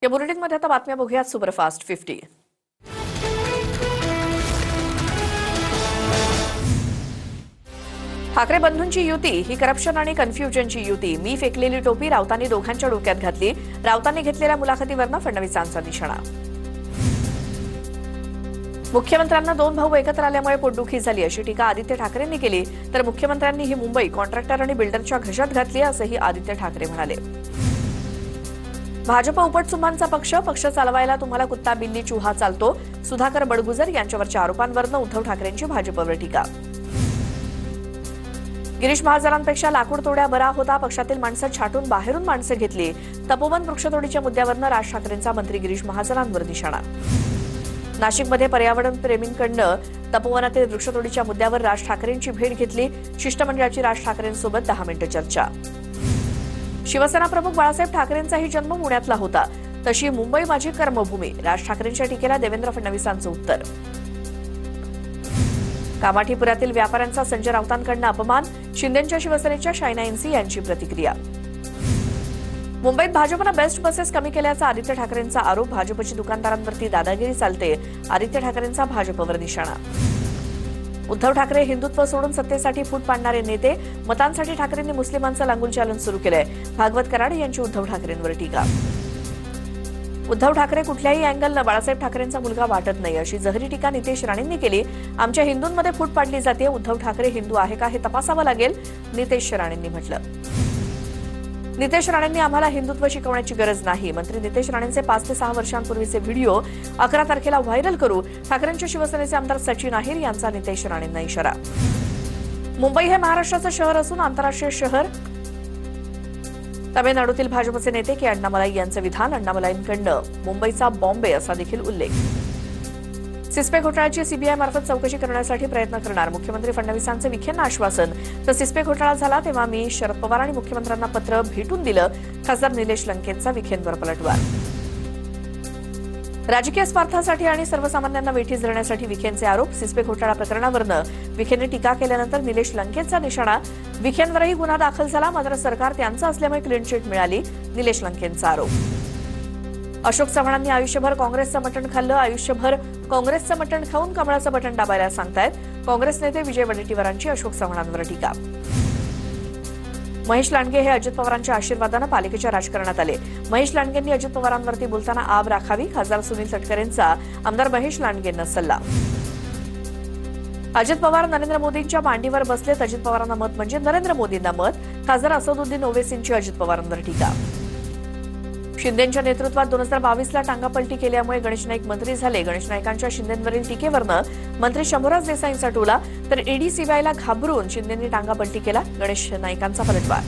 या बुलेटिनमध्ये आता बातम्या बघूयात सुपरफास्ट 50। ठाकरे बंधूंची युती ही करप्शन आणि कन्फ्युजनची युती। मी फेकलेली टोपी राऊतांनी दोघांच्या डोक्यात घातली। राऊतांनी घेतलेल्या मुलाखतीवरनं फडणवीसांचा निशाणा। मुख्यमंत्र्यांना दोन भाऊ एकत्र आल्यामुळे पोटदुखी झाली अशी टीका आदित्य ठाकरेंनी केली, तर मुख्यमंत्र्यांनी ही मुंबई कॉन्ट्रॅक्टर आणि बिल्डरच्या घशात घातली असंही आदित्य ठाकरे म्हणाले। भाजप उपटसुंभांचा पक्ष चालवायला तुम्हाला कुत्ता बिल्ली चुहा चालतो। सुधाकर बडगुजर यांच्यावरच्या आरोपांवरनं उद्धव ठाकरेंची भाजपवर टीका। गिरीश महाजनांपेक्षा लाकूड तोड्या बरा होता। पक्षातील माणसं छाटून बाहेरून माणसं घेतली। तपोवन वृक्षतोडीच्या मुद्द्यावरनं राज ठाकरेंचा मंत्री गिरीश महाजनांवर निशाणा। नाशिकमध्ये पर्यावरण प्रेमींकडनं तपोवनातील वृक्षतोडीच्या मुद्द्यावर राज ठाकरेंची भेट घेतली। शिष्टमंडळाची राज ठाकरेंसोबत 10 मिनिटं चर्चा। शिवसेना प्रमुख बाळासाहेब ठाकरेंचाही जन्म पुण्यातला होता, तशी मुंबई माझी कर्मभूमी। राज ठाकरेंच्या टीकेला देवेंद्र फडणवीसांचं उत्तर। कामाठीपुरातील व्यापाऱ्यांचा संजय राऊतांकडनं अपमान। शिंदेंच्या शिवसेनेच्या शायना एनसी यांची प्रतिक्रिया। मुंबईत भाजपनं बेस्ट बसेस कमी केल्याचा आदित्य ठाकरेंचा आरोप। भाजपची दुकानदारांवरती दादागिरी चालते। आदित्य ठाकरेंचा भाजपवर निशाणा। उद्धव ठाकरे हिंदुत्व सोडून सत्तेसाठी फूट पाडणारे नेते। मतांसाठी ठाकरेंनी मुस्लिमांचं लांगुल चॅलेंज सुरू केलंय। भागवत कराड यांची उद्धव ठाकरेंवर टीका। उद्धव ठाकरे कुठल्याही अँगलनं बाळासाहेब ठाकरेंचा मुलगा वाटत नाही अशी जहरी टीका नितेश राणेंनी केली। आमच्या हिंदूंमध्ये फूट पाडली जाते। उद्धव ठाकरे हिंदू आहे का हे तपासावं लागेल, नितेश राणेंनी म्हटलं। नितेश राणेंनी आम्हाला हिंदुत्व शिकवण्याची गरज नाही। मंत्री नितेश राणेंचे 5 ते 6 वर्षांपूर्वीचे व्हिडिओ 11 तारखेला व्हायरल करू। ठाकरेंच्या शिवसेनेचे आमदार सचिन अहिर यांचा नितेश राणेंना इशारा। मुंबई हे महाराष्ट्राचं शहर असून आंतरराष्ट्रीय शहर। तामिळनाडूतील भाजपचे नेते के अण्णामलाई यांचं विधान। अण्णामलाईंकडनं मुंबईचा बॉम्बे असा देखील उल्लेख। सिस्पे घोटाळ्याची सीबीआय मार्फत चौकशी करण्यासाठी प्रयत्न करणार। मुख्यमंत्री फडणवीसांचं विखेंना आश्वासन। तर सिस्पे घोटाळा झाला तेव्हा मी शरद पवार आणि मुख्यमंत्र्यांना पत्र भेटून दिलं। खासदार निलेश लंकेंचा विखेंवर पलटवार। राजकीय स्वार्थासाठी आणि सर्वसामान्यांना वेठीस धरण्यासाठी विखेंचे आरोप। सिस्पे घोटाळा प्रकरणावरनं विखेंनी टीका केल्यानंतर निलेश लंकेंचा निशाणा। विखेंवरही गुन्हा दाखल झाला, मात्र सरकार त्यांचं असल्यामुळे क्लीन चिट मिळाली। निलेश लंकेंचा आरोप। अशोक चव्हाणांनी आयुष्यभर काँग्रेसचं मटण खाल्लं। आयुष्यभर काँग्रेसचं मटण खाऊन कमळाचं बटण दाबायला सांगतायत काँग्रेस नेते विजय वडेट्टीवारांची अशोक चव्हाणांवर टीका। महेश लांडगे हे अजित पवारांच्या आशीर्वादानं पालिकेच्या राजकारणात आले। महेश लांडगेंनी अजित पवारांवरती बोलताना आब राखावी। खासदार सुनील तटकरेंचा आमदार महेश लांडगेंना सल्ला। अजित पवार नरेंद्र मोदींच्या मांडीवर बसलेत। अजित पवारांना मत म्हणजे नरेंद्र मोदींना मत। खासदार असदुद्दीन ओवेसींची अजित पवारांवर टीका। शिंदेंच्या नेतृत्वात 2022ला टांगापलटी केल्यामुळे गणेश नाईक मंत्री झाले। गणेश नाईकांच्या शिंदेंवरील टीकेवरनं मंत्री शंभूराज देसाईंचा टोला। तर ईडी सीबीआयला घाबरून शिंदेंनी टांगापलटी केला। गणेश नाईकांचा पलटवार।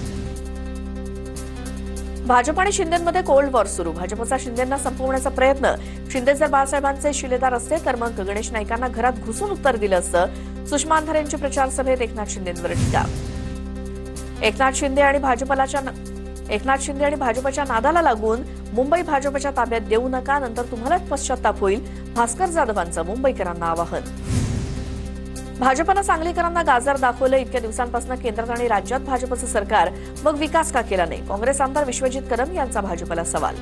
भाजप आणि शिंदेंमध्ये कोल्ड वॉर सुरू। भाजपचा शिंदेंना संपवण्याचा प्रयत्न। शिंदे जर बाळासाहेबांचे शिलेदार असते तर मग गणेश नाईकांना घरात घुसून उत्तर दिलं असतं। सुषमा अंधारेंची प्रचार सभेत एकनाथ शिंदेंवर टीका। एकनाथ शिंदे आणि भाजपच्या नादाला लागून मुंबई भाजपच्या ताब्यात देऊ नका, नंतर तुम्हालाच पश्चाताप होईल। भास्कर जाधवांचं मुंबईकरांना आवाहन। भाजपनं सांगलीकरांना गाजर दाखवलं। इतक्या दिवसांपासून केंद्रात आणि राज्यात भाजपचं सरकार, मग विकास का केला नाही? काँग्रेस आमदार विश्वजित कदम यांचा भाजपला सवाल।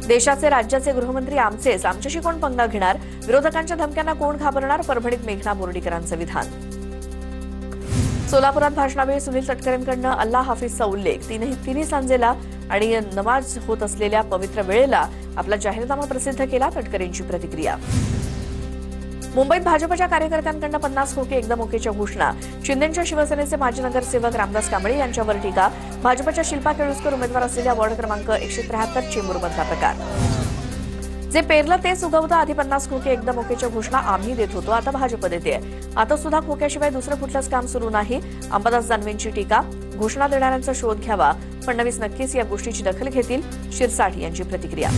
देशाचे राज्याचे गृहमंत्री आमचेच, आमच्याशी कोण पंगा घेणार? विरोधकांच्या धमक्यांना कोण घाबरणार? परभणीत मेघना बोर्डीकरांचं विधान। सोलापुरात भाषणावेळी सुनील तटकरेंकडनं अल्लाह हाफिजचा उल्लेख। तिन्ही सांजेला आणि नमाज होत असलेल्या पवित्र वेळेला आपला जाहीरनामा प्रसिद्ध केला। तटकरेंची प्रतिक्रिया। मुंबईत भाजपच्या कार्यकर्त्यांकडनं 50 खोके एकदम ओकेच्या घोषणा। शिंदेंच्या शिवसेनेचे माजी नगरसेवक रामदास कांबळे यांच्यावर टीका। भाजपच्या शिल्पा केळुसकर उमेदवार असलेल्या वॉर्ड क्रमांक 173 चेंबूरमधला प्रकार। जे पेरलं तेच उगवतं। आधी 50 खोके एकदम ओकेच्या घोषणा आम्ही देत होतो, आता भाजप देते। आता सुद्धा खोक्याशिवाय दुसरं कुठलंच काम सुरू नाही। अंबादास दानवेंची टीका। घोषणा देणाऱ्यांचा शोध घ्यावा। फडणवीस नक्कीच या गोष्टीची दखल घेतील। शिरसाट यांची प्रतिक्रिया।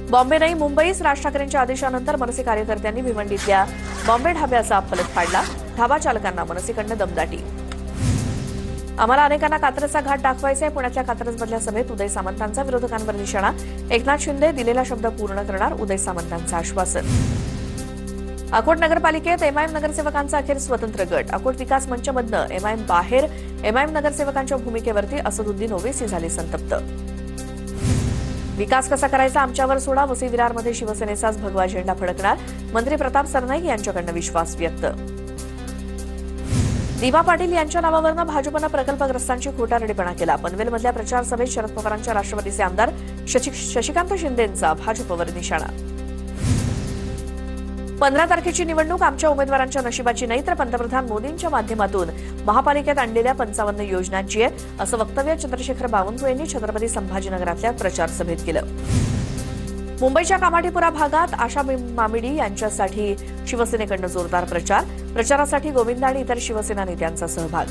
बॉम्बे नाही मुंबईच। राज ठाकरेंच्या आदेशानंतर मनसे कार्यकर्त्यांनी भिवंडीतल्या बॉम्बे ढाब्याचा फलक फाडला। ढाबा चालकांना मनसेकडनं दमदाटी। आम्हाला अनेकांना कात्रजचा घाट दाखवायचा आहे। पुण्यातल्या कात्रजमधल्या सभेत उदय सामंतांचा विरोधकांवर निशाणा। एकनाथ शिंदे दिलेला शब्द पूर्ण करणार, उदय सामंतांचं आश्वासन। अकोट नगरपालिकेत एमआयएम नगरसेवकांचा अखेर स्वतंत्र गट। अकोट विकास मंचमधनं एमआयएम बाहेर। एमआयएम नगरसेवकांच्या भूमिकेवरती असदुद्दीन ओवेसी झाले संतप्त। विकास कसा करायचा आमच्यावर सोडा, वसई विरारमध्ये शिवसेनेचाच भगवा झेंडा फडकणार, मंत्री प्रताप सरनाईक यांच्याकडनं विश्वास व्यक्त. दिवा पाटील यांच्या नावावरनं भाजपनं प्रकल्पग्रस्तांची खोटारडेपणा केला. पनवेलमधल्या प्रचार सभेत शरद पवारांच्या राष्ट्रवादीचे आमदार शशिकांत शिंदेंचा भाजपवर निशाणा. 15 तारखेची निवडणूक आमच्या उमेदवारांच्या नशिबाची नाही, तर पंतप्रधान मोदींच्या माध्यमातून महापालिकेत आणलेल्या 55 योजनांची आहे, असं वक्तव्य चंद्रशेखर बावनकुळे यांनी छत्रपती संभाजीनगरातल्या प्रचार सभेत केलं. मुंबईच्या कामाठीपुरा भागात आशा मामिडी यांच्यासाठी शिवसेनेकडनं जोरदार प्रचार. प्रचारासाठी गोविंदा आणि इतर शिवसेना नेत्यांचा सहभाग.